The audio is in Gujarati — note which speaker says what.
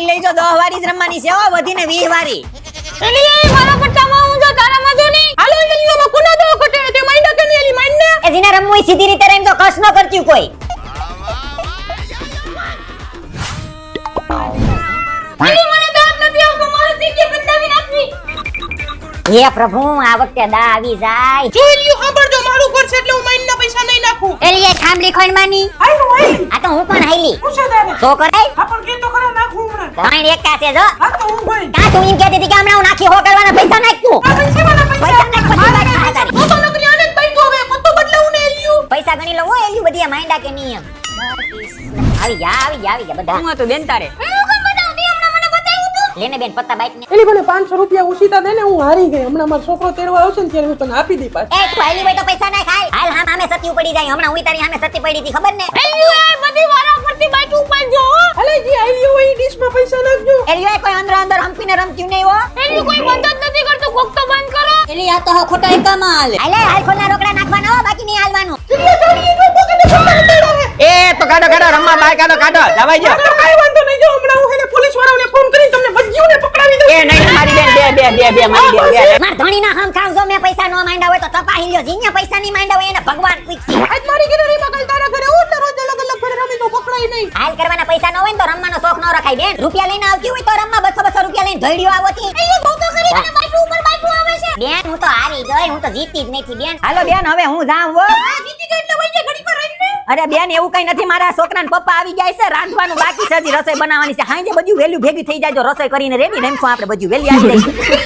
Speaker 1: આપડી લઈ જો 10 વારી જ રમવાની છે હો, વધીને 20 વારી.
Speaker 2: એલી એ મારા પટ્ટામાં હું જો તારા માં જો ની હાલો એલી માં કોના દો કટે તે માઈન્ડ કે એલી માઈન્ડ ને
Speaker 1: એ જીને રમવું સીધી રીતે રમ તો કસ ન કરતી કોઈ.
Speaker 2: એલી મને દાંત નથી આવતો મારે સીધી બદલાવી નાખવી.
Speaker 1: હે પ્રભુ આ વખતે દા આવી જાય.
Speaker 2: જો એલી સાંભળજો મારું ઘર છે એટલે હું માઈન્ડ ના પૈસા નહીં નાખું.
Speaker 1: એલી એ ખામલી ખોણ માની
Speaker 2: આઈ
Speaker 1: આ તો હું પણ હાઈલી
Speaker 2: પૂછે દાદા
Speaker 1: તો કરાય
Speaker 2: આપણ કે તો ખરા નાખું હમણાં.
Speaker 1: ત્રણ એક કાસે જો
Speaker 2: હા તો હું ભાઈ
Speaker 1: કા તું એમ કહેતી હતી કે હમણાં હું નાખી હો કરવાના પૈસા નાખ તું.
Speaker 2: આ પૈસા વાળા
Speaker 1: પૈસા નાખ પછી વાત થાય તારી.
Speaker 2: તો નકરી આને જ પૈસો હવે કતો બદલાવું ને એલિયું.
Speaker 1: પૈસા ગણી લો હો એલી બધી આ માંડા કે નિયમ. આવી ગયા બધા.
Speaker 3: હું તો બેન તારે
Speaker 2: હું કોણ બતાવતી હમણાં મને બતાવ્યું તું.
Speaker 1: લેને બેન પત્તા બાઈટ ને.
Speaker 4: એલી મને 500 રૂપિયા ઉછીતા દે ને હું હારી ગઈ હમણાં મારો છોકરો તેડવા આવશે ને ત્યારે હું તને આપી દઈ પાછું.
Speaker 1: એ તું હાલી હોય તો પૈસા ના ખાય. હાલ હા આમે સતી પડી જાય હમણાં હું તારી સામે સતી પડી હતી ખબર ને.
Speaker 2: એલિયું એ બધી વારા ફરતી બાઈક ઉપાડજો હો.
Speaker 4: અલે જી આઈલી હોય ઈ ડીશમાં પૈસા નાખજો.
Speaker 1: એલી કોઈ અંદર હંપીને રમત્યું નહીં હો.
Speaker 2: એલિયું કોઈ મદદ નથી કરતું કોક તો બંધ કરો.
Speaker 3: એલી આ તો ખોટા એકામાં હાલે.
Speaker 1: હાલ ખોલના રોકડા નાખવાના હો બાકી નહીં હાલવાનું.
Speaker 3: એ તો કાઢો રમવા બાય કાઢો જવાઈ જાવ.
Speaker 4: તો કાઈ વાંધો નહીં જો હમણાં હું એને પોલીસ વાળાને ફોન કરીને તમને બજ્જીઓને પકડાવી દઉં.
Speaker 3: એ નહીં મારી બેન બે મારી બેન
Speaker 1: માર ધણીના હમ ખાવ જો મેં પૈસા નો માંડ્યા હોય તો તપાહી લ્યો. જીને પૈસા નહીં માંડ્યા હોય એને ભગવાન પૂછશે.
Speaker 4: આજ મારી ગેલેરીમાં કાલ તારા ઘરે હું દરરોજ અલગ અલગ ઘરે રમી તો પકડાય નહીં.
Speaker 1: હાલ કરવાના પૈસા ન હોય ને તો રમવાનો શોખ ન રખાય બેન. રૂપિયા લઈને આવતી હોય તો રમવા 200 રૂપિયા લઈને ધોઈડ્યો આવતી.
Speaker 2: એલિયું ધોકો કરી મને બાઈક ઉપર બાઈક આવે છે.
Speaker 1: બેન હું તો હારી ગઈ હું તો જીતી જ નથી બેન. હાલો બેન હવે હું જાઉં હો.
Speaker 2: આ જીતી ગઈ એટલે વઈ જાય ઘડી પર રહીને.
Speaker 1: અરે બેન એવું કઈ નથી મારા છોકરાના પપ્પા આવી ગયા છે રાંધવાનું બાકી છે હજી રસોઈ બનાવવાની છે. હાંજે બધું વેલ્યુ ભેગી થઈ જાય જો રસોઈ કરીને રેડી રમશું આપણે બધું વેલી આવી જાય.